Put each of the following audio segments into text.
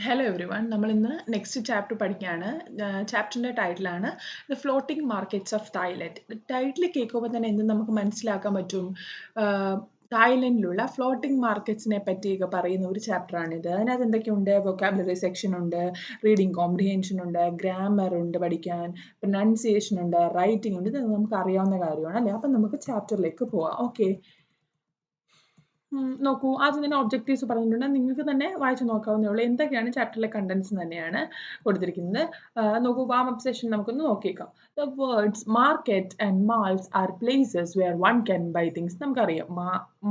Hello every. നമ്മളിന്ന് next chapter പഠിക്കുകയാണ്. ചാപ്റ്ററിൻ്റെ ടൈറ്റിലാണ് the floating markets of Thailand. Title കേൾക്കുമ്പോൾ തന്നെ എന്ത് നമുക്ക് മനസ്സിലാക്കാൻ പറ്റും? തായ്ലൻഡിലുള്ള ഫ്ലോട്ടിംഗ് മാർക്കറ്റ്സിനെ പറ്റിയൊക്കെ പറയുന്ന ഒരു ചാപ്റ്ററാണിത്. അതിനകത്ത് എന്തൊക്കെയുണ്ട്? വൊക്കാബുലറി സെക്ഷൻ ഉണ്ട്, റീഡിങ് കോംപ്രിഹെൻഷൻ ഉണ്ട്, ഗ്രാമർ ഉണ്ട് പഠിക്കാൻ, പ്രൊനൗൺസിയേഷൻ ഉണ്ട്, റൈറ്റിംഗ് ഉണ്ട്. ഇത് നമുക്ക് അറിയാവുന്ന കാര്യമാണ് അല്ലേ? അപ്പം നമുക്ക് ചാപ്റ്ററിലേക്ക് പോവാം. ഓക്കെ, നോക്കൂ, ആദ്യം തന്നെ ഒബ്ജക്റ്റീവ്സ് പറഞ്ഞിട്ടുണ്ട്. നിങ്ങൾക്ക് തന്നെ വായിച്ച് നോക്കാവുന്നേ ഉള്ളൂ. എന്തൊക്കെയാണ് ചാപ്റ്ററിലെ കണ്ടന്റ്സ് തന്നെയാണ് കൊടുത്തിരിക്കുന്നത്. നോക്കൂ, വാം അപ്പ് സെഷൻ നമുക്കൊന്ന് നോക്കിയേക്കാം. The words market and malls are places where one can buy things. നമുക്കറിയാം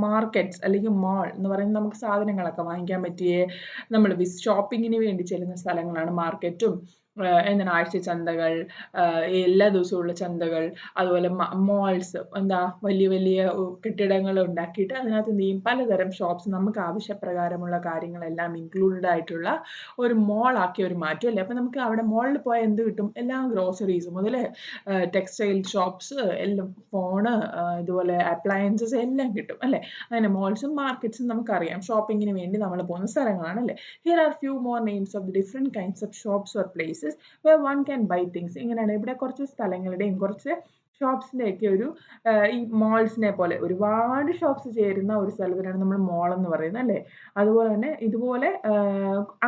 മാർക്കറ്റ്സ് അല്ലെങ്കിൽ മാൾ എന്ന് പറയുന്നത് നമുക്ക് സാധനങ്ങളൊക്കെ വാങ്ങിക്കാൻ പറ്റിയ നമ്മൾ ഷോപ്പിങ്ങിന് വേണ്ടി ചെല്ലുന്ന സ്ഥലങ്ങളാണ് മാർക്കറ്റും എന്താണ് ആഴ്ച ചന്തകൾ, എല്ലാ ദിവസവും ഉള്ള ചന്തകൾ, അതുപോലെ മോൾസ് എന്താ വലിയ വലിയ കെട്ടിടങ്ങൾ ഉണ്ടാക്കിയിട്ട് അതിനകത്ത് എന്ത് ചെയ്യും, പലതരം ഷോപ്സ് നമുക്ക് ആവശ്യപ്രകാരമുള്ള കാര്യങ്ങളെല്ലാം ഇൻക്ലൂഡഡ് ആയിട്ടുള്ള ഒരു മോളാക്കി ഒരു മാറ്റും അല്ലേ. അപ്പം നമുക്ക് അവിടെ മോളിൽ പോയാൽ എന്ത് കിട്ടും? എല്ലാ ഗ്രോസറീസ് മുതൽ ടെക്സ്റ്റൈൽ ഷോപ്സ് എല്ലാം, ഫോണ്, ഇതുപോലെ അപ്ലയൻസസ് എല്ലാം കിട്ടും അല്ലേ. അങ്ങനെ മോൾസും മാർക്കറ്റ്സും നമുക്കറിയാം ഷോപ്പിങ്ങിന് വേണ്ടി നമ്മൾ പോകുന്ന സ്ഥലങ്ങളാണ് അല്ലേ. Here are few more names of the different kinds of shops or places where one can buy things. ഇങ്ങനെയാണ് ഇവിടെ കുറച്ച് സ്ഥലങ്ങളുടെയും കുറച്ച് ഷോപ്സിൻ്റെയൊക്കെ ഒരു ഈ മോൾസിനെ പോലെ ഒരുപാട് ഷോപ്സ് ചേരുന്ന ഒരു സ്ഥലത്തിനാണ് നമ്മൾ മോൾ എന്ന് പറയുന്നത് അല്ലേ. അതുപോലെ തന്നെ ഇതുപോലെ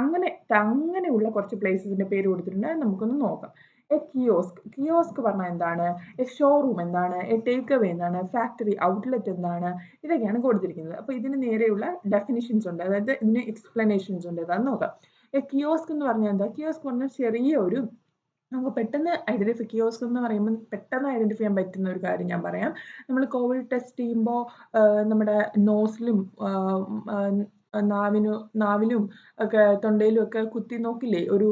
അങ്ങനെയുള്ള കുറച്ച് പ്ലേസസിന്റെ പേര് കൊടുത്തിട്ടുണ്ട്. നമുക്കൊന്ന് നോക്കാം. എ കിയോസ്ക് പറഞ്ഞാൽ എന്താണ്? എ ഷോറൂം എന്താണ്? എ ടേക്ക് അവേ എന്താണ്? ഫാക്ടറി ഔട്ട്ലെറ്റ് എന്താണ്? ഇതൊക്കെയാണ് കൊടുത്തിരിക്കുന്നത്. അപ്പോൾ ഇതിന് നേരെയുള്ള ഡെഫിനിഷൻസ് ഉണ്ട്, അതായത് ഇതിന് എക്സ്പ്ലനേഷൻസ് ഉണ്ട്. അതാണ് നോക്കാം. കിയോസ്ക് എന്ന് പറഞ്ഞാൽ എന്താ? കിയോസ്ക് പറഞ്ഞാൽ ചെറിയ ഒരു, നമുക്ക് പെട്ടെന്ന് കിയോസ്ക് എന്ന് പറയുമ്പോൾ പെട്ടെന്ന് ഐഡന്റിഫൈ ചെയ്യാൻ പറ്റുന്ന ഒരു കാര്യം ഞാൻ പറയാം. നമ്മൾ കോവിഡ് ടെസ്റ്റ് ചെയ്യുമ്പോൾ നമ്മുടെ നോസിലും നാവിലും ഒക്കെ തൊണ്ടയിലും ഒക്കെ കുത്തി നോക്കില്ലേ, ഒരു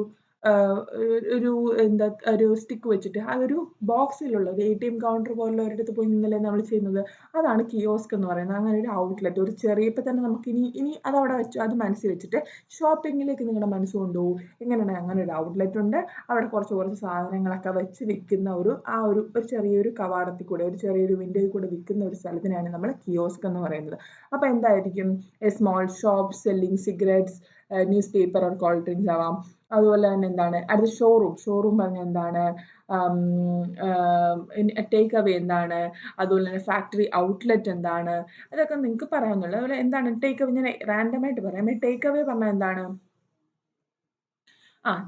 എന്താ ഒരു സ്റ്റിക്ക് വെച്ചിട്ട്, അതൊരു ബോക്സിലുള്ളത് ATM കൗണ്ടർ പോലുള്ള ഒരിടത്ത് പോയി നിന്നല്ലേ നമ്മൾ ചെയ്യുന്നത്. അതാണ് കിയോസ്ക് എന്ന് പറയുന്നത്. അങ്ങനെ ഒരു ഔട്ട്ലെറ്റ്, ഒരു ചെറിയ, ഇപ്പം തന്നെ നമുക്ക് ഇനി അതവിടെ വെച്ചു, അത് മനസ്സിൽ വെച്ചിട്ട് ഷോപ്പിങ്ങിലേക്ക് നിങ്ങളുടെ മനസ്സ് കൊണ്ടുപോകും. എങ്ങനെയാണ്? അങ്ങനെ ഒരു ഔട്ട്ലെറ്റ് ഉണ്ട്, അവിടെ കുറച്ച് സാധനങ്ങളൊക്കെ വെച്ച് വിൽക്കുന്ന ഒരു ചെറിയൊരു കവാടത്തിൽ കൂടെ, ഒരു ചെറിയൊരു വിൻഡോയിൽ കൂടെ വിൽക്കുന്ന ഒരു സ്ഥലത്തിനാണ് നമ്മൾ കിയോസ്ക് എന്ന് പറയുന്നത്. അപ്പോൾ എന്തായിരിക്കും? A small shop selling cigarettes, news paper or called drinks ആവാം. അതുപോലെ തന്നെ എന്താണ് അടുത്ത? ഷോറൂം പറഞ്ഞാൽ എന്താണ്? ടേക്ക് അവേ എന്താണ്? അതുപോലെ തന്നെ ഫാക്ടറി ഔട്ട്ലെറ്റ് എന്താണ്? അതൊക്കെ നിങ്ങൾക്ക് പറയാവുന്നുള്ളൂ. അതുപോലെ എന്താണ് ടേക്ക് അവേ? ഞാൻ റാൻഡമായിട്ട് പറയാം. ടേക്ക് അവേ പറഞ്ഞാൽ എന്താണ്?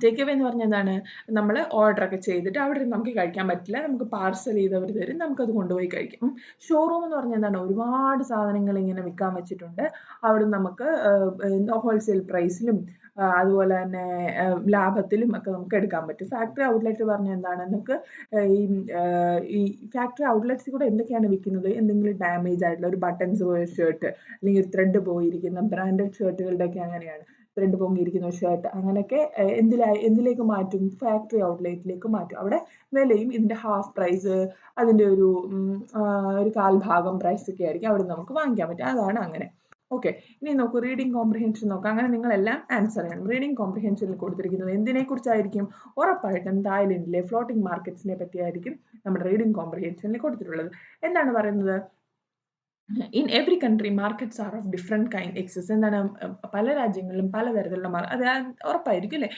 ടേക്ക് അവേ എന്ന് പറഞ്ഞാൽ എന്താണ്? നമ്മൾ ഓർഡറൊക്കെ ചെയ്തിട്ട് അവിടെ ഇരുന്ന് നമുക്ക് കഴിക്കാൻ പറ്റില്ല, നമുക്ക് പാർസൽ ചെയ്തവർ തരും, നമുക്കത് കൊണ്ടുപോയി കഴിക്കും. ഷോറൂം എന്ന് പറഞ്ഞാൽ എന്താണ്? ഒരുപാട് സാധനങ്ങൾ ഇങ്ങനെ വിൽക്കാൻ വെച്ചിട്ടുണ്ട്, അവിടെ നമുക്ക് ഹോൾസെയിൽ പ്രൈസിലും അതുപോലെ തന്നെ ലാഭത്തിലും ഒക്കെ നമുക്ക് എടുക്കാൻ പറ്റും. ഫാക്ടറി ഔട്ട്ലെറ്റ് പറഞ്ഞാൽ എന്താണ്? നമുക്ക് ഈ ഫാക്ടറി ഔട്ട്ലെറ്റ്സിൽ കൂടെ എന്തൊക്കെയാണ് വിൽക്കുന്നത്? എന്തെങ്കിലും ഡാമേജ് ആയിട്ടുള്ള ഒരു ബട്ടൺസ് പോയ ഷർട്ട്, അല്ലെങ്കിൽ ത്രെഡ് പോയിരിക്കുന്ന ബ്രാൻഡഡ് ഷർട്ടുകളുടെയൊക്കെ അങ്ങനെയാണ്, ത്രെഡ് പൊങ്ങിയിരിക്കുന്ന ഷർട്ട്, അങ്ങനെയൊക്കെ എന്തിലേക്ക് മാറ്റും? ഫാക്ടറി ഔട്ട്ലെറ്റിലേക്ക് മാറ്റും. അവിടെ വിലയും ഇതിന്റെ ഹാഫ് പ്രൈസ്, അതിന്റെ ഒരു കാൽഭാഗം പ്രൈസ് ഒക്കെ ആയിരിക്കും അവിടെ നമുക്ക് വാങ്ങിക്കാൻ പറ്റും. അതാണ് അങ്ങനെ. ഓക്കെ, ഇനി നോക്കൂ, റീഡിംഗ് കോംപ്രിഹെൻഷൻ നോക്കാം. അങ്ങനെ നിങ്ങളെല്ലാം ആൻസർ ചെയ്യണം. റീഡിംഗ് കോംപ്രിഹെൻഷനിൽ കൊടുത്തിരിക്കുന്നത് എന്തിനെ കുറിച്ചായിരിക്കും? ഉറപ്പായിട്ടും തായ്ലൻഡിലെ ഫ്ലോട്ടിംഗ് മാർക്കറ്റ്സിനെ പറ്റിയായിരിക്കും നമ്മുടെ റീഡിംഗ് കോംപ്രിഹെൻഷനിൽ കൊടുത്തിട്ടുള്ളത്. എന്താണ് പറയുന്നത്? In every country markets R of different kind exist. എന്താണ്? പല രാജ്യങ്ങളിലും പലതരത്തിലുള്ള അത് ഉറപ്പായിരിക്കും അല്ലേ.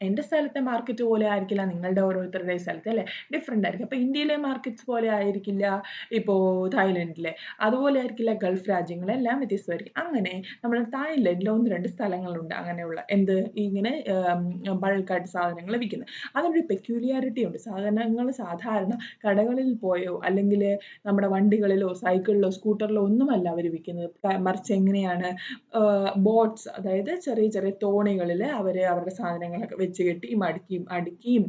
എൻ്റെ സ്ഥലത്തെ മാർക്കറ്റ് പോലെ ആയിരിക്കില്ല നിങ്ങളുടെ ഓരോരുത്തരുടെ സ്ഥലത്ത് അല്ലേ, ഡിഫറെൻ്റ് ആയിരിക്കും. അപ്പോൾ ഇന്ത്യയിലെ മാർക്കറ്റ്സ് പോലെ ആയിരിക്കില്ല ഇപ്പോൾ തായ്ലൻഡിലെ, അതുപോലെ ആയിരിക്കില്ല ഗൾഫ് രാജ്യങ്ങളെല്ലാം വ്യത്യസ്തമായിരിക്കും. അങ്ങനെ നമ്മൾ തായ്ലൻഡിൽ 1-2 സ്ഥലങ്ങളുണ്ട് അങ്ങനെയുള്ള ഇങ്ങനെ ബൾക്കായിട്ട് സാധനങ്ങൾ വിൽക്കുന്നത്. അതിനൊരു പെക്യൂലിയാരിറ്റി ഉണ്ട്. സാധാരണ കടകളിൽ പോയോ അല്ലെങ്കിൽ നമ്മുടെ വണ്ടികളിലോ സൈക്കിളിലോ സ്കൂട്ടറിലോ ഒന്നുമല്ല അവർ വിൽക്കുന്നത്. മറിച്ച് എങ്ങനെയാണ്? ബോട്ട്സ്, അതായത് ചെറിയ ചെറിയ തോണികളിൽ അവരുടെ സാധനങ്ങളൊക്കെ വെച്ച് കെട്ടിയും അടുക്കിയും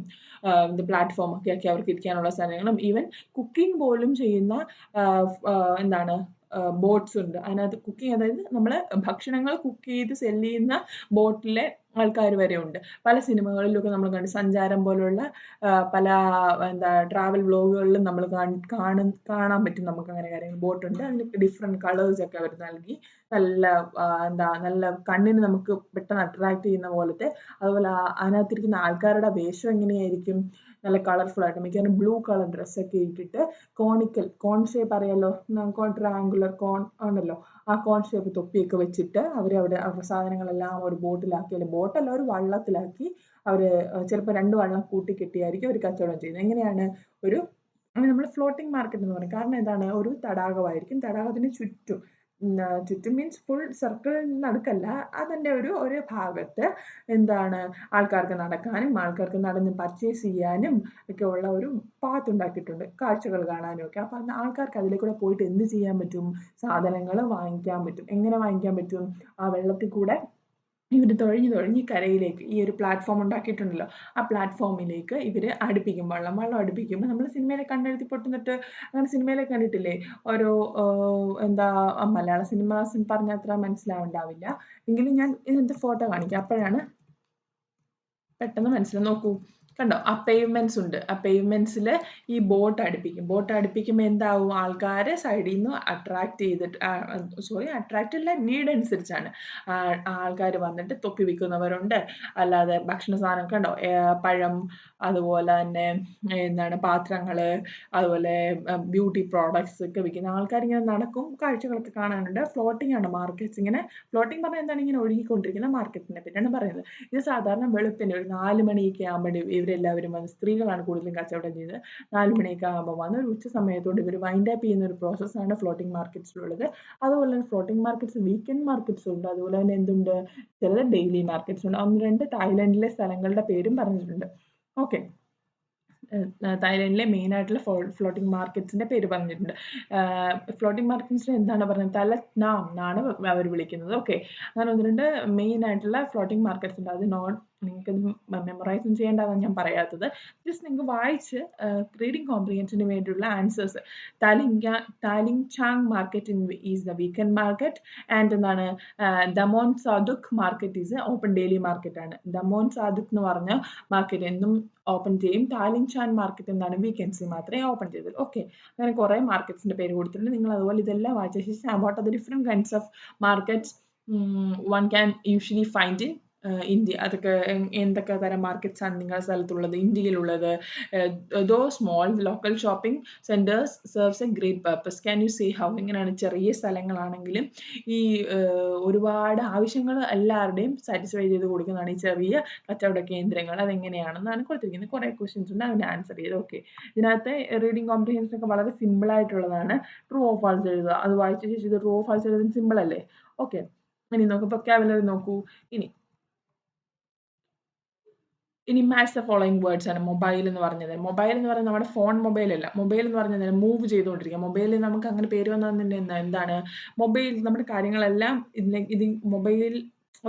പ്ലാറ്റ്ഫോം ഒക്കെ ആക്കി അവർക്ക് ഇരിക്കാനുള്ള സാധനങ്ങളും, ഈവൻ കുക്കിംഗ് പോലും ചെയ്യുന്ന എന്താണ് ബോട്ട്സ് ഉണ്ട്. അതിനകത്ത് കുക്കിംഗ്, അതായത് നമ്മൾ ഭക്ഷണങ്ങൾ കുക്ക് ചെയ്ത് സെല്ല് ചെയ്യുന്ന ബോട്ടിലെ ആൾക്കാർ വരെ ഉണ്ട്. പല സിനിമകളിലൊക്കെ നമ്മൾ കണ്ടു, സഞ്ചാരം പോലുള്ള പല ട്രാവൽ വ്ലോഗുകളിലും നമ്മൾ കാണാൻ പറ്റും നമുക്ക് അങ്ങനെ കാര്യങ്ങൾ. ബോട്ടുണ്ട്, അതിന് ഡിഫറെൻറ്റ് കളേഴ്സൊക്കെ അവർ നൽകി നല്ല കണ്ണിന് നമുക്ക് പെട്ടെന്ന് അട്രാക്ട് ചെയ്യുന്ന പോലത്തെ. അതുപോലെ അതിനകത്തിരിക്കുന്ന ആൾക്കാരുടെ വേഷം എങ്ങനെയായിരിക്കും? നല്ല കളർഫുൾ ആയിട്ട് മിക്കവാറും ബ്ലൂ കളർ ഡ്രസ്സൊക്കെ ഇട്ടിട്ട് കോൺ ഷേപ്പ് അറിയാലോ, ട്രയാങ്കുലർ കോൺ ഉണ്ടല്ലോ, ആ കോൺ ഷേപ്പ് തൊപ്പിയൊക്കെ വെച്ചിട്ട് അവരുടെ സാധനങ്ങളെല്ലാം ഒരു ബോട്ടിലാക്കി, അല്ലെങ്കിൽ ബോട്ടല്ല ഒരു വള്ളത്തിലാക്കി അവർ ചിലപ്പോൾ 2 വള്ളം കൂട്ടിക്കെട്ടിയായിരിക്കും അവർ കച്ചവടം ചെയ്യുന്നത്. എങ്ങനെയാണ് ഒരു നമ്മൾ ഫ്ലോട്ടിംഗ് മാർക്കറ്റ് എന്ന് പറയും. കാരണം എന്താണ്, ഒരു തടാകമായിരിക്കും, തടാകത്തിന് ചുറ്റും ചുറ്റും മീൻസ് ഫുൾ സർക്കിൾ നടുക്കല്ല, അതിൻ്റെ ഒരു ഭാഗത്ത് എന്താണ് ആൾക്കാർക്ക് നടക്കാനും ആൾക്കാർക്ക് നടന്ന് പർച്ചേസ് ചെയ്യാനും ഒക്കെ ഉള്ള ഒരു പാത്ത് ഉണ്ടാക്കിയിട്ടുണ്ട്, കാഴ്ചകൾ കാണാനും ഒക്കെ. അപ്പം ആൾക്കാർക്ക് അതിലേക്കൂടെ പോയിട്ട് എന്ത് ചെയ്യാൻ പറ്റും, സാധനങ്ങൾ വാങ്ങിക്കാൻ പറ്റും. എങ്ങനെ വാങ്ങിക്കാൻ പറ്റും, ആ വെള്ളത്തിൽ കൂടെ ഇവർ തുഴഞ്ഞ് കരയിലേക്ക് ഈ ഒരു പ്ലാറ്റ്ഫോം ഉണ്ടാക്കിയിട്ടുണ്ടല്ലോ, ആ പ്ലാറ്റ്ഫോമിലേക്ക് ഇവർ അടുപ്പിക്കും, വള്ളം അടുപ്പിക്കുമ്പോൾ നമ്മൾ സിനിമയിലെ കണ്ണെഴുതി പൊട്ടുന്നിട്ട് അങ്ങനെ സിനിമയിലൊക്കെ കണ്ടിട്ടില്ലേ, ഓരോ എന്താ മലയാള സിനിമാസ് പറഞ്ഞാൽ അത്ര മനസ്സിലാവുണ്ടാവില്ല, എങ്കിലും ഞാൻ ഇതിൻ്റെ ഫോട്ടോ കാണിക്കാം, അപ്പോഴാണ് പെട്ടെന്ന് മനസ്സിലാവും. നോക്കൂ, കണ്ടോ, ആ പേയ്മെന്റ്സ് ഉണ്ട്, ആ പേയ്മെന്റ്സിൽ ഈ ബോട്ട് അടുപ്പിക്കുമ്പോൾ എന്താവും, ആൾക്കാർ സൈഡിൽ നിന്ന് അട്രാക്ട് ചെയ്തിട്ട്, അട്രാക്റ്റ് അല്ല, നീഡ് അനുസരിച്ചാണ് ആൾക്കാർ വന്നിട്ട് തൊപ്പി വിൽക്കുന്നവരുണ്ട്, അല്ലാതെ ഭക്ഷണ സാധനം കണ്ടോ, പഴം, അതുപോലെ തന്നെ എന്താണ് പാത്രങ്ങൾ, അതുപോലെ ബ്യൂട്ടി പ്രോഡക്ട്സ് ഒക്കെ വിൽക്കുന്ന ആൾക്കാർ ഇങ്ങനെ നടക്കും, കാഴ്ചകളൊക്കെ കാണാനുണ്ട്. ഫ്ലോട്ടിംഗ് ആണ് മാർക്കറ്റ്സ്. ഇങ്ങനെ ഫ്ലോട്ടിംഗ് പറഞ്ഞാൽ എന്താണ്, ഇങ്ങനെ ഒഴുകിക്കൊണ്ടിരിക്കുന്ന മാർക്കറ്റിനെ പറ്റിയാണ് പറയുന്നത്. ഇത് സാധാരണ വെളുപ്പിന് ഒരു 4 മണിയൊക്കെ ആകുമ്പോൾ ഇവരെല്ലാവരും വന്ന്, സ്ത്രീകളാണ് കൂടുതലും കച്ചവടം ചെയ്തത്, 4 മണിയൊക്കെ ആകുമ്പോൾ വന്ന് ഒരു ഉച്ച സമയത്തോട് ഇവർ വൈൻഡ് അപ്പ് ചെയ്യുന്ന ഒരു പ്രോസസ്സാണ് ഫ്ലോട്ടിംഗ് മാർക്കറ്റ്സിലുള്ളത്. അതുപോലെ തന്നെ ഫ്ലോട്ടിംഗ് മാർക്കറ്റ്സ് വീക്കെൻഡ് മാർക്കറ്റ്സ് ഉണ്ട്, അതുപോലെ തന്നെ എന്തുണ്ട്, ചിലത് ഡെയിലി മാർക്കറ്റ്സ് ഉണ്ട്. 1-2 തായ്ലൻഡിലെ സ്ഥലങ്ങളുടെ പേരും പറഞ്ഞിട്ടുണ്ട്. ഓക്കെ, തായ്ലൻഡിലെ മെയിൻ ആയിട്ടുള്ള ഫ്ലോട്ടിംഗ് മാർക്കറ്റ്സിന്റെ പേര് പറഞ്ഞിട്ടുണ്ട്. ഫ്ലോട്ടിംഗ് മാർക്കറ്റ്സിന് എന്താണ് പറയുന്നത്, തലത്നാം എന്നാണ് അവർ വിളിക്കുന്നത്. ഓക്കെ, അങ്ങനെ 1-2 മെയിൻ ആയിട്ടുള്ള ഫ്ലോട്ടിംഗ് മാർക്കറ്റ്സ് ഉണ്ട്. അത് നിങ്ങൾക്കത് മെമ്മറൈസും ചെയ്യേണ്ടതാണ് ഞാൻ പറയാത്തത്. ജസ്റ്റ് നിങ്ങൾക്ക് വായിച്ച് റീഡിംഗ് കോംപ്രിഹെൻഷന് വേണ്ടിയുള്ള answers. Taling Chan market is the weekend market, and എന്താണ്, Damnoen Saduak market is open daily market ആണ്. ദമോൻ സാദുക് എന്ന് പറഞ്ഞ മാർക്കറ്റ് എന്നും ഓപ്പൺ ചെയ്യും. താലിങ് ചാങ് മാർക്കറ്റ് എന്താണ്, വീക്കെൻഡ്സിൽ മാത്രമേ ഓപ്പൺ ചെയ്തുള്ളൂ. ഓക്കെ, അങ്ങനെ കുറേ മാർക്കറ്റ്സിന്റെ പേര് കൊടുത്തിട്ടുണ്ട്. നിങ്ങൾ അതുപോലെ ഇതെല്ലാം വായിച്ച ശേഷം what are the different kinds of markets one can usually find in India. അതൊക്കെ എന്തൊക്കെ തരം മാർക്കറ്റ്സ് ആണ് നിങ്ങളുടെ സ്ഥലത്തുള്ളത്, ഇന്ത്യയിലുള്ളത്. Though small local shopping centres serves a great purpose. Can you see how. ഇങ്ങനെയാണ്, ചെറിയ സ്ഥലങ്ങളാണെങ്കിലും ഈ ഒരുപാട് ആവശ്യങ്ങൾ എല്ലാവരുടെയും സാറ്റിസ്ഫൈ ചെയ്ത് കൊടുക്കുന്നതാണ് ഈ ചെറിയ കച്ചവട കേന്ദ്രങ്ങൾ. അതെങ്ങനെയാണെന്നാണ് കൊടുത്തിരിക്കുന്നത്. കുറേ ക്വസ്റ്റ്യൻസ് ഉണ്ട്, അതിന് ആൻസർ ചെയ്ത്. ഓക്കെ, ഇതിനകത്ത് റീഡിംഗ് കോംപ്രിഹെൻഷൻ ഒക്കെ വളരെ സിമ്പിൾ ആയിട്ടുള്ളതാണ്. ട്രൂ ഓർ ഫാൾസ് എഴുതുക, അത് വായിച്ച ശേഷം ഇത് ട്രൂ ഓർ ഫാൾസ് എഴുതുന്നത് സിമ്പിൾ അല്ലേ. ഓക്കെ, ഇനി നോക്കൂ, വൊക്കാബുലറി നോക്കൂ. ഇനി മാച്ച് ദ ഫോളോയിങ് വേർഡ്സ് ആണ്. മൊബൈൽ എന്ന് പറഞ്ഞത്, മൊബൈൽ എന്ന് പറയുന്നത് നമ്മുടെ ഫോൺ മൊബൈൽ അല്ല. മൊബൈൽ എന്ന് പറഞ്ഞാൽ മൂവ് ചെയ്തുകൊണ്ടിരിക്കുക. മൊബൈലിൽ നമുക്ക് അങ്ങനെ പേര് വന്നതിൻ്റെ എന്താണ്, മൊബൈൽ നമ്മുടെ കാര്യങ്ങളെല്ലാം ഇത് മൊബൈൽ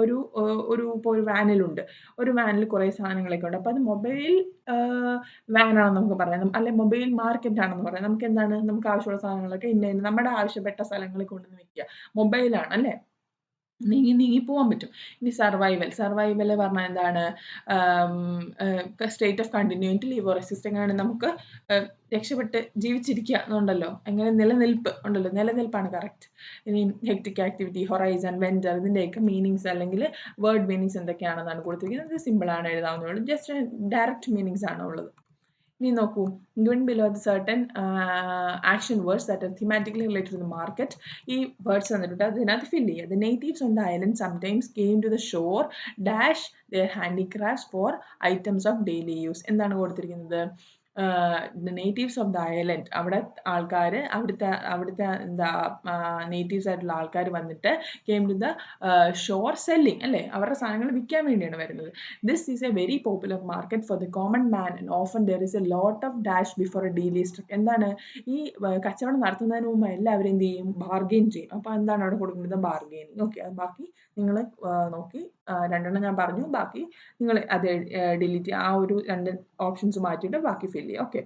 ഇപ്പോൾ ഒരു വാനിലുണ്ട്, ഒരു വാനിൽ കുറേ സാധനങ്ങളൊക്കെ ഉണ്ട്. അപ്പോൾ അത് മൊബൈൽ വാനാണെന്ന് നമുക്ക് പറയാം, അല്ലെ മൊബൈൽ മാർക്കറ്റ് ആണെന്ന് പറയാം. നമുക്ക് എന്താണ്, നമുക്ക് ആവശ്യമുള്ള സാധനങ്ങളൊക്കെ നമ്മുടെ ആവശ്യപ്പെട്ട സ്ഥലങ്ങളിൽ കൊണ്ടുവന്ന് വെക്കുക, മൊബൈലാണ് അല്ലേ. നീങ്ങി പോവാൻ പറ്റും. ഇനി സർവൈവൽ പറഞ്ഞാൽ എന്താണ്, state of continuity, leave or resist. എങ്ങനെയാണ് നമുക്ക് രക്ഷപ്പെട്ട് ജീവിച്ചിരിക്കുക എന്നുണ്ടല്ലോ, എങ്ങനെ നിലനിൽപ്പ് ഉണ്ടല്ലോ, നിലനിൽപ്പാണ് കറക്റ്റ്. ഇനി ഹെക്ടിക് ആക്ടിവിറ്റി, ഹൊറൈസൺ, വെഞ്ചർ, ഇതിൻ്റെയൊക്കെ മീനിങ്സ് അല്ലെങ്കിൽ വേർഡ് മീനിങ്സ് എന്തൊക്കെയാണെന്നാണ് കൊടുത്തിരിക്കുന്നത്. ഇത് സിമ്പിളാണ്, എഴുതാവുന്നേ. ജസ്റ്റ് ഡയറക്റ്റ് മീനിങ്സ് ആണ് ഉള്ളത്. ഇനി നോക്കൂ, given below the certain action words that are thematically related to the market, ഈ വേർഡ്സ് തന്നിട്ടുണ്ട്, അതിനകത്ത് ഫില്ല് ചെയ്യുക. The natives on the island sometimes came to the shore dash their handicrafts for items of daily use. എന്താണ് കൊടുത്തിരിക്കുന്നത്, the natives of the island, അവിടെ ആൾക്കാർ, അവിടുത്തെ എന്താ നേറ്റീവ്സ് ആയിട്ടുള്ള ആൾക്കാർ വന്നിട്ട് came to the shore selling അല്ലേ, അവരുടെ സാധനങ്ങൾ വിൽക്കാൻ വേണ്ടിയാണ് വരുന്നത്. This is a very popular market for the common man and often there is a lot of dash before a deal is struck. എന്താണ്, ഈ കച്ചവടം നടത്തുന്നതിന് മുമ്പ് എല്ലാവരും എന്ത് ചെയ്യും, ബാർഗെയിൻ ചെയ്യും. അപ്പോൾ എന്താണ് അവിടെ കൊടുക്കുന്നത്, ബാർഗെയിനിങ്. ഓക്കെ, അത് ബാക്കി നിങ്ങൾ നോക്കി, 2 ഞാൻ പറഞ്ഞു, ബാക്കി നിങ്ങൾ അത് ഡിലീറ്റ് ചെയ്യുക, ആ ഒരു 2 ഓപ്ഷൻസ് മാറ്റിയിട്ട് ബാക്കി ഫില്ല് ചെയ്യുക. Okay,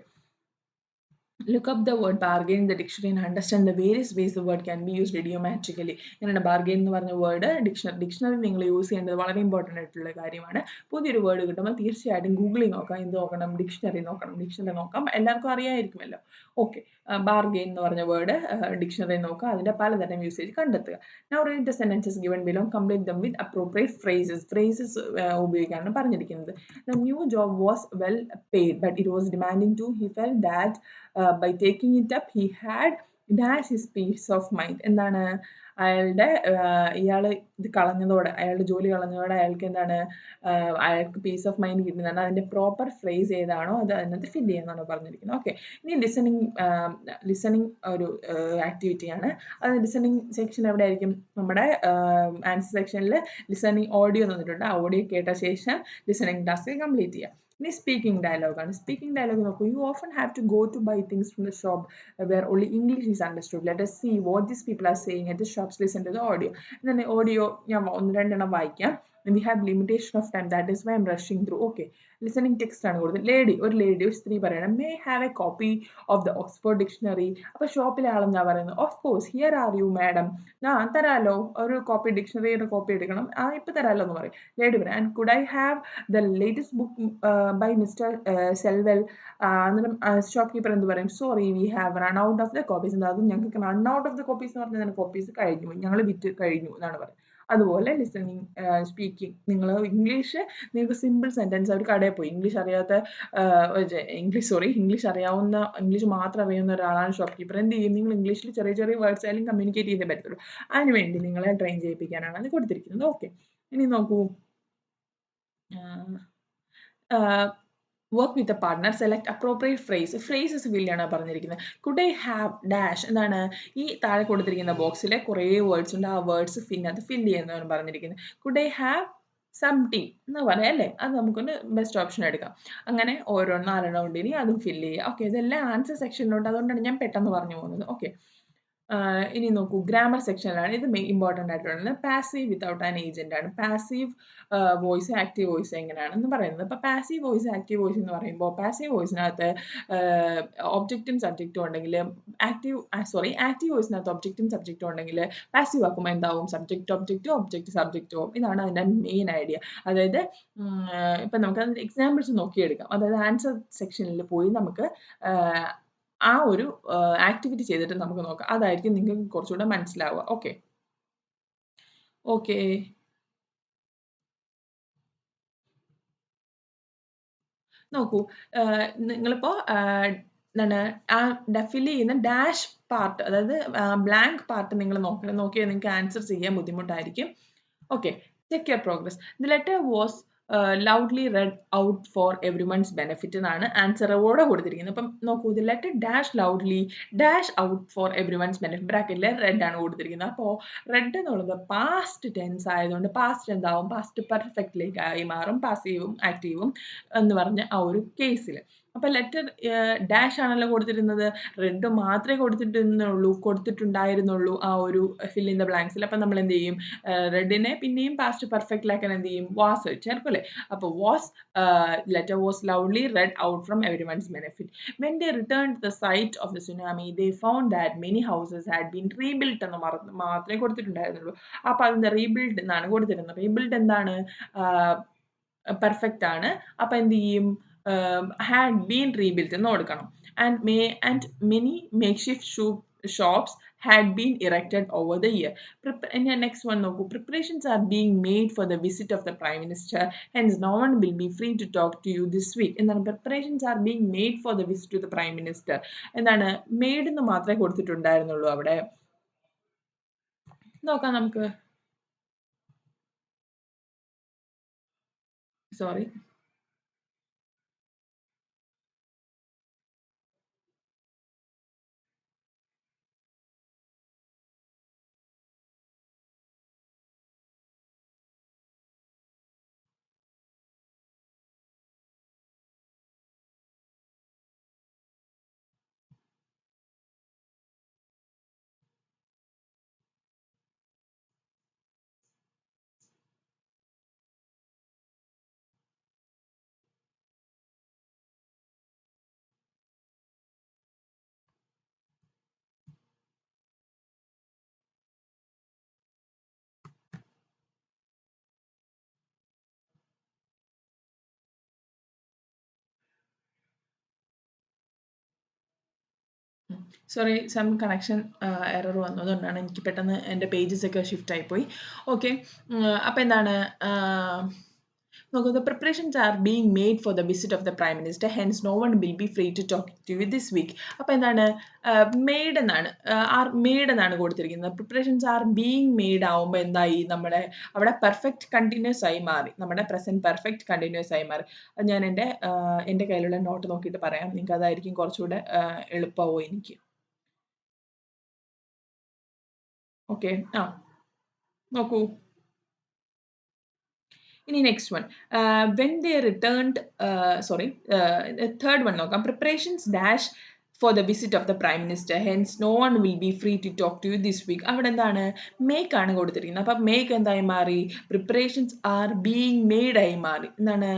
Look up the word bargain in the dictionary and understand the various ways the word can be used idiomatically. ഇങ്ങനെയാണ് ബാർഗെയിൻ എന്ന് പറഞ്ഞ വേർഡ് ഡിക്ഷണറി നിങ്ങൾ യൂസ് ചെയ്യേണ്ടത് വളരെ ഇമ്പോർട്ടൻ്റ് ആയിട്ടുള്ള കാര്യമാണ്. പുതിയൊരു വേർഡ് കിട്ടുമ്പോൾ തീർച്ചയായിട്ടും ഗൂഗിളിൽ നോക്കാം, എന്ത് നോക്കണം, ഡിക്ഷണറി നോക്കാം, എല്ലാവർക്കും അറിയാമായിരിക്കുമല്ലോ. ഓക്കെ, ബാർഗെയിൻ എന്ന് പറഞ്ഞ വേർഡ് ഡിക്ഷണറി നോക്കുക, അതിൻ്റെ പലതരം യൂസേജ് കണ്ടെത്തുക. Now read the sentences given below, complete them with appropriate phrases. ഉപയോഗിക്കാനാണ് പറഞ്ഞിരിക്കുന്നത്. The new job was well paid, but it was demanding too. He felt that by taking it up he had dash his peace of mind. എന്താണ് അയാളുടെ ഇയാൾ ഇത് കളഞ്ഞതോടെ, അയാളുടെ ജോലി കളഞ്ഞതോടെ അയാൾക്ക് എന്താണ്, അയാൾക്ക് പീസ് ഓഫ് മൈൻഡ് കിട്ടുന്നതാണ്. അതിൻ്റെ പ്രോപ്പർ ഫ്രേസ് ഏതാണോ അത് അതിനകത്ത് ഫില്ല് ചെയ്യാന്നാണ് പറഞ്ഞിരിക്കുന്നത്. ഓക്കെ, ഇനി ലിസണിങ് ഒരു ആക്ടിവിറ്റിയാണ്. അത് ലിസണിങ് സെക്ഷൻ എവിടെ ആയിരിക്കും? നമ്മുടെ ആൻസർ സെക്ഷനിൽ ലിസണിങ് ഓഡിയോ തന്നിട്ടുണ്ട്. ആ ഓഡിയോ കേട്ട ശേഷം ലിസണിങ് ടാസ്ക് കംപ്ലീറ്റ് ചെയ്യാം. ഇനി സ്പീക്കിംഗ് ഡയലോഗാണ്. സ്പീക്കിംഗ് ഡയലോഗ് നോക്കൂ. You often have to go to buy things from the shop where only English is understood. Let us see what these people are saying at the shops. Listen to the audio. Then audio ഞാൻ ഒന്ന് രണ്ടെണ്ണം വായിക്കാം. We have limitation of time, that is why I'm rushing through. Okay, listening text ആണ് കൊടുത്തത്. ഒരു lady ഒരു സ്ത്രീ പറയണം, may I have a copy of the Oxford dictionary. അപ്പോൾ ഷോപ്പിലെ ആളെന്താ പറയുന്നത്? Of course, here are you madam. തരാലോ, ഒരു കോപ്പി ഡിക്ഷണറിയുടെ കോപ്പി എടുക്കണം, ഇപ്പം തരാലോ എന്ന് പറയും. ലേഡി പറയാം, and could I have the latest book by Mr. Selwell. അന്നേരം ഷോപ്പ് കീപ്പർ എന്ത് പറയും? Sorry, we have run out of the copies. അത് ഞങ്ങൾക്ക് run out of the copies എന്ന് പറഞ്ഞാൽ കോപ്പീസ് കഴിഞ്ഞു, ഞങ്ങൾ വിറ്റ് കഴിഞ്ഞു എന്നാണ് പറയുന്നത്. അതുപോലെ ലിസണിങ്, സ്പീക്കിംഗ്, നിങ്ങൾ ഇംഗ്ലീഷ്, നിങ്ങൾക്ക് സിമ്പിൾ സെൻറ്റൻസ്, ഒരു കടയിൽ പോയി ഇംഗ്ലീഷ് അറിയാവുന്ന, ഇംഗ്ലീഷ് മാത്രം അറിയാവുന്ന ഒരാളാണ് ഷോപ്പ് കീപ്പർ. എന്ത് ചെയ്യും? നിങ്ങൾ ഇംഗ്ലീഷിൽ ചെറിയ ചെറിയ വേർഡ്സ് ആയാലും കമ്മ്യൂണിക്കേറ്റ് ചെയ്തേ പറ്റുള്ളൂ. അതിനുവേണ്ടി നിങ്ങളെ ട്രെയിൻ ചെയ്യിപ്പിക്കാനാണ് അത് കൊടുത്തിരിക്കുന്നത്. ഓക്കെ, ഇനി നോക്കൂ. Work with a partner, select appropriate phrases fill ചെയ്യാണ് പറഞ്ഞിരിക്കുന്നത്. കുഡ് ഐ ഹാവ് ഡാഷ്, എന്താണ് ഈ താഴെ കൊടുത്തിരിക്കുന്ന ബോക്സിൽ കുറേ വേർഡ്സ് ഉണ്ട്, ആ വേർഡ്സ് ഫില്ല് ചെയ്യുന്നതാണ് പറഞ്ഞിരിക്കുന്നത്. Could I have some tea എന്ന് പറയാം അല്ലേ? അത് നമുക്കൊന്ന് ബെസ്റ്റ് ഓപ്ഷൻ എടുക്കാം. അങ്ങനെ ഓരോ 4 ഉണ്ട്, ഇനി അതും ഫില്ല് ചെയ്യുക. ഓക്കെ, ഇതെല്ലാം ആൻസർ സെക്ഷനിലുണ്ട്, അതുകൊണ്ടാണ് ഞാൻ പെട്ടെന്ന് പറഞ്ഞു പോകുന്നത്. ഓക്കെ, ഇനി നോക്കൂ, ഗ്രാമർ സെക്ഷനിലാണ് ഇത് ഇമ്പോർട്ടൻ്റ് ആയിട്ടുള്ളത്. പാസീവ് വിത്തൗട്ട് ആൻ ഏജന്റ് ആണ്. പാസീവ് വോയിസ്, ആക്റ്റീവ് വോയിസ് എങ്ങനെയാണെന്ന് പറയുന്നത്. അപ്പോൾ പാസീവ് വോയിസ്, ആക്റ്റീവ് വോയിസ് എന്ന് പറയുമ്പോൾ പാസീവ് വോയിസിനകത്ത് ഒബ്ജക്റ്റും സബ്ജക്റ്റും ഉണ്ടെങ്കിൽ, ആക്റ്റീവ് വോയിസിനകത്ത് ഒബ്ജക്റ്റും സബ്ജക്റ്റും ഉണ്ടെങ്കിൽ പാസീവ് ആക്കുമ്പോൾ എന്താവും? സബ്ജക്റ്റ് ഒബ്ജക്റ്റും ഒബ്ജക്റ്റ് സബ്ജക്റ്റും. ഇതാണ് അതിൻ്റെ മെയിൻ ഐഡിയ. അതായത് ഇപ്പം നമുക്ക് അതിൻ്റെ എക്സാമ്പിൾസ് നോക്കിയെടുക്കാം. അതായത് ആൻസർ സെക്ഷനിൽ പോയി നമുക്ക് ആ ഒരു ആക്ടിവിറ്റി ചെയ്തിട്ട് നമുക്ക് നോക്കാം. അതായിരിക്കും നിങ്ങൾക്ക് കുറച്ചുകൂടെ മനസ്സിലാവുക. ഓക്കെ, നോക്കൂ, നിങ്ങളിപ്പോൾ എന്താണ് ഫില്ല് ചെയ്യുന്ന ഡാഷ് പാർട്ട്, അതായത് ബ്ലാങ്ക് പാർട്ട് നിങ്ങൾ നോക്കിയാൽ നിങ്ങൾക്ക് ആൻസർ ചെയ്യാൻ ബുദ്ധിമുട്ടായിരിക്കും. Okay, check your progress. The letter was loudly read out for every one's benefit എന്നാണ് ആൻസറോടെ കൊടുത്തിരിക്കുന്നത്. അപ്പം നോക്കൂ, the letter dash loudly dash out for every one's benefit, ബ്രാക്കറ്റിൽ റെഡ് ആണ് കൊടുത്തിരിക്കുന്നത്. അപ്പോൾ റെഡ് എന്നുള്ളത് പാസ്റ്റ് ടെൻസ് ആയതുകൊണ്ട് പാസ്റ്റ് എന്താവും? പാസ്റ്റ് പെർഫെക്റ്റിലേക്കായി മാറും, പാസീവും ആക്റ്റീവും എന്ന് പറഞ്ഞ ആ ഒരു കേസിൽ. അപ്പോൾ ലെറ്റർ ഡാഷ് ആണല്ലോ കൊടുത്തിരുന്നത്, റെഡ് മാത്രമേ കൊടുത്തിട്ടുണ്ടായിരുന്നുള്ളൂ ആ ഒരു ഫിൽ ഇൻ ദ ബ്ലാങ്ക്സിൽ. അപ്പം നമ്മൾ എന്ത് ചെയ്യും? റെഡിനെ പിന്നെയും പാസ്റ്റ് പെർഫെക്റ്റിലാക്കാൻ എന്ത് ചെയ്യും? വാസ് ചേർക്കും അല്ലേ? അപ്പോൾ was, letter was loudly read out from every one's benefit. When they return to the site of the tsunami they found that many houses had been rebuild എന്ന് മാത്രമേ കൊടുത്തിട്ടുണ്ടായിരുന്നുള്ളൂ. അപ്പോൾ അതിൻ്റെ റീബിൽഡ് എന്നാണ് കൊടുത്തിരുന്നത്. റീബിൽഡ് എന്താണ്? പെർഫെക്റ്റ് ആണ്. അപ്പോൾ എന്ത് ചെയ്യും? ഹാഡ് ബീൻ റീബിൽറ്റ് എന്ന് കൊടുക്കണം. And many makeshift shops had been erected over the year. Next one നോക്കൂ. Preparations are being made for the visit of the Prime Minister. Hence, no one will be free to talk to you this week. എന്താണ്? Preparations are being made for the visit to the Prime Minister. എന്താണ്? Made എന്ന് മാത്രമേ കൊടുത്തിട്ടുണ്ടായിരുന്നുള്ളൂ അവിടെ. നോക്കാം നമുക്ക്. Sorry, sorry, some connection error വന്നു. അതുകൊണ്ടാണ് എനിക്ക് പെട്ടെന്ന് എൻ്റെ പേജസ് ഒക്കെ ഷിഫ്റ്റ് ആയിപ്പോയി. ഓക്കെ, അപ്പോൾ എന്താണ് നോക്കൂ, the preparations are being made for the visit of the Prime Minister, hence no one will be free to talk to you this week. അപ്പോൾ എന്താണ് മെയ്ഡ് എന്നാണ് മെയ്ഡ് എന്നാണ് കൊടുത്തിരിക്കുന്നത്. പ്രിപ്പറേഷൻസ് ആർ ബീങ് മെയ്ഡ് ആവുമ്പോൾ എന്തായി, നമ്മുടെ അവിടെ പെർഫെക്റ്റ് കണ്ടിന്യൂസ് ആയി മാറി, നമ്മുടെ പ്രസൻറ്റ് പെർഫെക്റ്റ് കണ്ടിന്യൂസ് ആയി മാറി. അത് ഞാൻ എൻ്റെ കയ്യിലുള്ള നോട്ട് നോക്കിയിട്ട് പറയാം, നിങ്ങൾക്ക് അതായിരിക്കും കുറച്ചുകൂടെ എളുപ്പമാവും എനിക്ക്. ഓക്കെ, നോക്കൂ, ഇനി next one, when they returned, third one നോക്കാം. Preparations dash for the visit of the prime minister, hence no one will be free to talk to you this week. അവിടെ എന്താണ് മേക്ക് ആണ് കൊടുത്തിരിക്കുന്നത്. അപ്പം മേക്ക് എന്തായി മാറി, പ്രിപ്പറേഷൻസ് ആർ ബീങ് മെയ്ഡ് ആയി മാറി. എന്താണ്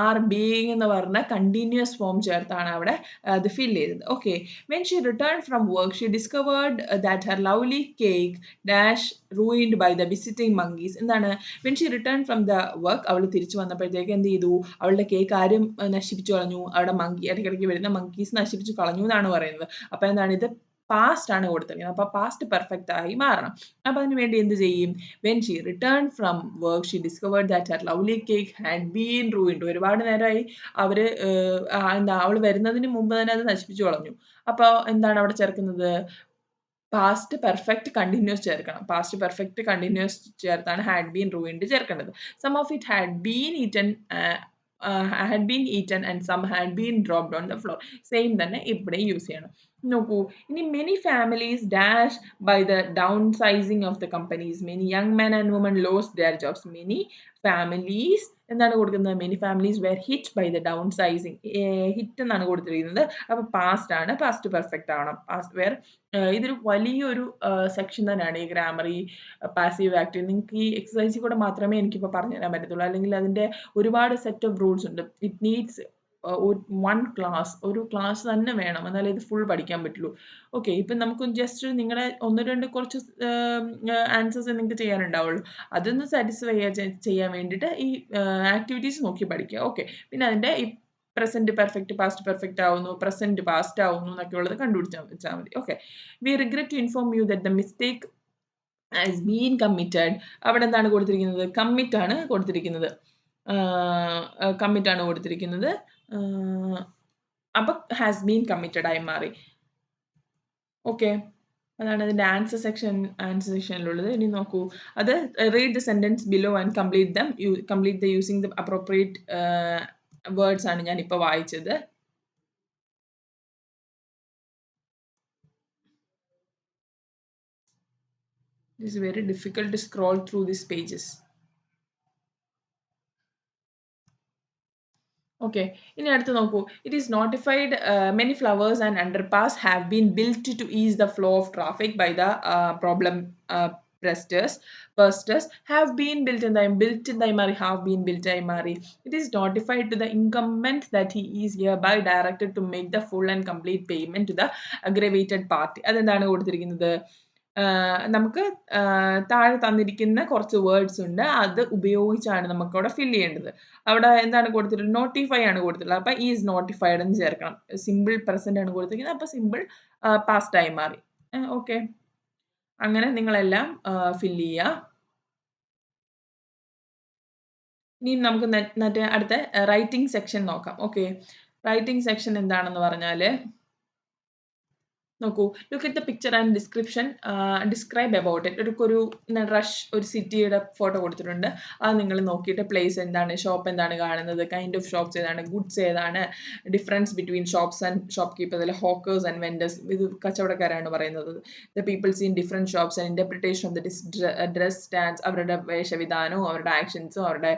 ആർ ബീങ് എന്ന് പറഞ്ഞ കണ്ടിന്യൂസ് ഫോം ചേർത്താണ് അവിടെ അത് ഫിൽ ചെയ്തത്. Okay, when she return from work she discovered that her lovely cake dash ruined by the visiting monkeys. എന്താണ് when she return from the work, അവൾ തിരിച്ചു വന്നപ്പോഴത്തേക്ക് എന്ത് ചെയ്തു, അവളുടെ കേക്ക് ആരും നശിപ്പിച്ചു കളഞ്ഞു, അവിടെ ഇടയ്ക്കിടയ്ക്ക് വരുന്ന മങ്കീസ് നശിപ്പിച്ചു കളഞ്ഞു എന്നാണ് പറയുന്നത്. അപ്പോൾ എന്താണ് ഇത് പാസ്റ്റ് ആണ് കൊടുത്തിരിക്കുന്നത്. അപ്പോൾ പാസ്റ്റ് പെർഫെക്റ്റ് ആയി മാറണം. അപ്പോൾ അതിന് വേണ്ടി എന്ത് ചെയ്യും, when she return from work she discovered that her lovely cake had been ruined. ഒരുപാട് നേരമായി അവർ അവൾ വരുന്നതിന് മുമ്പ് തന്നെ അത് നശിപ്പിച്ചു കളഞ്ഞു. അപ്പോൾ എന്താണ് അവിടെ ചേർക്കുന്നത്, പാസ്റ്റ് പെർഫെക്റ്റ് കണ്ടിന്യൂസ് ചേർക്കണം. പാസ്റ്റ് പെർഫെക്റ്റ് കണ്ടിന്യൂസ് ചേർത്താണ് ഹാഡ് ബീൻ റൂയിൻഡ് ചേർക്കേണ്ടത്. Some of it had been eaten and some had been dropped on the floor. Same തന്നെ ഇവിടെ യൂസ് ചെയ്യണം. നോക്കൂ, ഇനി many families dash by the down sizing of the companies, many young men and women lost their jobs. Many families എന്താണ് കൊടുക്കുന്നത്, many families were hit by the down sizing. Hit എന്നാണ് കൊടുത്തിരിക്കുന്നത്. അപ്പോൾ പാസ്റ്റ് ആണ്, past perfect ആവണം. Past wear ഇതൊരു വലിയൊരു section തന്നെയാണ് ഈ ഗ്രാമർ, ഈ പാസീവ് ആക്റ്റീവ്. നിങ്ങൾക്ക് ഈ എക്സസൈസിൽ കൂടെ മാത്രമേ എനിക്കിപ്പോൾ പറഞ്ഞു തരാൻ പറ്റത്തുള്ളൂ, അല്ലെങ്കിൽ അതിൻ്റെ ഒരുപാട് സെറ്റ് ഓഫ് റൂൾസ് ഉണ്ട്. ഇറ്റ് നീഡ്സ് ഒരു ക്ലാസ് തന്നെ വേണം, എന്നാലേ ഇത് ഫുൾ പഠിക്കാൻ പറ്റുള്ളൂ. ഓക്കെ, ഇപ്പം നമുക്ക് ജസ്റ്റ് നിങ്ങളുടെ ഒന്ന് രണ്ട് കുറച്ച് ആൻസേഴ്സ് നിങ്ങൾക്ക് ചെയ്യാനുണ്ടാവുള്ളൂ. അതൊന്ന് സാറ്റിസ്ഫൈ ചെയ്യാൻ വേണ്ടിയിട്ട് ഈ ആക്ടിവിറ്റീസ് നോക്കി പഠിക്കുക. ഓക്കെ, പിന്നെ അതിൻ്റെ ഈ പ്രസന്റ് പെർഫെക്റ്റ് പാസ്റ്റ് പെർഫെക്റ്റ് ആവുന്നു, പ്രസന്റ് പാസ്റ്റ് ആവുന്നു എന്നൊക്കെ ഉള്ളത് കണ്ടുപിടിച്ചാൽ മതി. Okay, we regret to inform you that the mistake has been committed. അവിടെ എന്താണ് കൊടുത്തിരിക്കുന്നത്, കമ്മിറ്റ് ആണ് കൊടുത്തിരിക്കുന്നത്. കമ്മിറ്റ് ആണ് കൊടുത്തിരിക്കുന്നത്. അപ്പം ഹാസ് ബീൻ കമ്മിറ്റഡ് ആയി മാറി. ഓക്കെ, അതാണ് അതിൻ്റെ ആൻസർ സെക്ഷനിലുള്ളത്. ഇനി നോക്കൂ, അത് read the sentence below and complete the using the appropriate words ആണ് ഞാനിപ്പോൾ വായിച്ചത്. It is very difficult to scroll through these pages. Okay, ഇനി അടുത്ത് നോക്കൂ. It is notified many flowers and underpass have been built to ease the flow of traffic by the problem Pursters have been built in the Imari, have been built in Imari. It is notified to the incumbent that he is hereby directed to make the full and complete payment to the aggravated party. അതെന്താണ് കൊടുത്തിരിക്കുന്നത്, നമുക്ക് താഴെ തന്നിരിക്കുന്ന കുറച്ച് words ഉണ്ട്, അത് ഉപയോഗിച്ചാണ് നമുക്ക് അവിടെ ഫില്ല് ചെയ്യേണ്ടത്. അവിടെ എന്താണ് കൊടുത്തിട്ടുള്ളത്, നോട്ടിഫൈ ആണ് കൊടുത്തിട്ടുള്ളത്. അപ്പം ഈസ് നോട്ടിഫൈഡ് എന്ന് ചേർക്കണം. സിമ്പിൾ പ്രസന്റ് ആണ് കൊടുത്തിരിക്കുന്നത്, അപ്പം സിമ്പിൾ പാസ്റ്റ് ആയി മാറി. ഓക്കെ, അങ്ങനെ നിങ്ങളെല്ലാം ഫില്ല് ചെയ്യുക. ഇനി നമുക്ക് അടുത്ത റൈറ്റിംഗ് സെക്ഷൻ നോക്കാം. ഓക്കെ, റൈറ്റിംഗ് സെക്ഷൻ എന്താണെന്ന് പറഞ്ഞാൽ നോക്കൂ, look at the picture and describe about it. ഒരു ഒരു സിറ്റിയുടെ ഫോട്ടോ കൊടുത്തിട്ടുണ്ട്. അത് നിങ്ങൾ നോക്കിയിട്ട് പ്ലേസ് എന്താണ്, ഷോപ്പ് എന്താണ് കാണുന്നത്, കൈൻഡ് ഓഫ് ഷോപ്സ് ഏതാണ്, ഗുഡ്സ് ഏതാണ്, difference between shops and shopkeepers, അല്ലെങ്കിൽ ഹോക്കേഴ്സ് ആൻഡ് വെൻഡേഴ്സ്. ഇത് കച്ചവടക്കാരാണ് പറയുന്നത്. The peoples in different shops and interpretation of the dress stands. അവരുടെ വേഷവിധാനവും അവരുടെ ആക്ഷൻസും അവരുടെ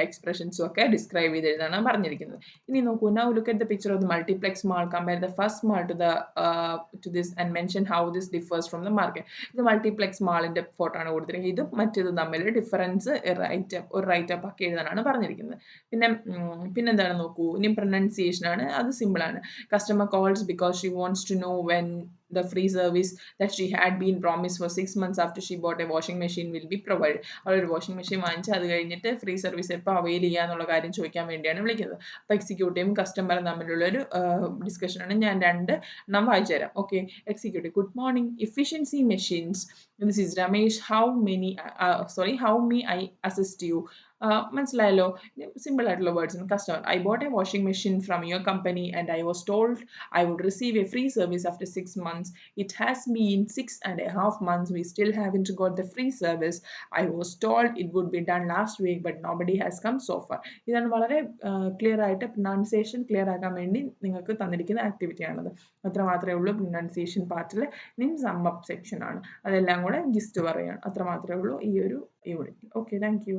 എക്സ്പ്രഷൻസും ഒക്കെ ഡിസ്ക്രൈബ് ചെയ്തെഴുതാണ് പറഞ്ഞിരിക്കുന്നത്. ഇനി നോക്കൂ, now look at the picture of the multiplex mall, compare the first mall to this and mention how this differs from the market. ഇത് multiplex മാളിന്റെ ഫോട്ടോ ആണ് കൊടുത്തിരിക്കുന്നത്. ഇതും മറ്റേതും തമ്മിൽ ഡിഫറൻസ് റൈറ്റപ്പ് ആക്കി എഴുതാനാണ് പറഞ്ഞിരിക്കുന്നത്. പിന്നെന്താണ് നോക്കൂ, ഇനി പ്രൊനൗൺസിയേഷൻ ആണ്, അത് സിമ്പിൾ ആണ്. Customer calls because she wants to know when the free service that she had been promised for 6 months after she bought a washing machine will be provided. അവളൊരു വാഷിംഗ് മെഷീൻ വാങ്ങിച്ച് അത് കഴിഞ്ഞിട്ട് free service എപ്പോൾ avail ചെയ്യാന്നുള്ള കാര്യം ചോദിക്കാൻ വേണ്ടിയാണ് വിളിക്കുന്നത്. അപ്പോൾ എക്സിക്യൂട്ടീവും കസ്റ്റമറും തമ്മിലുള്ളൊരു ഡിസ്കഷനാണ്. ഞാൻ 2 എണ്ണം വായിച്ചു തരാം. Okay. Executive: good morning efficiency machines, this is Ramesh, how may I assist you? മനസ്സിലായല്ലോ, സിമ്പിൾ ആയിട്ടുള്ള words. Customer: I bought a washing machine from your company and I was told I would receive a free service after 6 months. It has been 6.5 months. We still haven't got the free service. I was told it would be done last week, but nobody has come so far. ഇതാണ് വളരെ clear ആയിട്ട് pronunciation clear ആക്കാൻ വേണ്ടി നിങ്ങൾക്ക് തന്നിരിക്കുന്ന ആക്ടിവിറ്റിയാണത്. അത്ര മാത്രമേ ഉള്ളൂ പ്രൊനൗൺസിയേഷൻ പാർട്ടിൽ. ഇനി സം അപ്പ് സെക്ഷൻ ആണ്, അതെല്ലാം കൂടെ ജിസ്റ്റ് പറയുകയാണ്. അത്ര മാത്രമേ ഉള്ളൂ ഈ ഒരു യൂണിറ്റ്. Okay, thank you.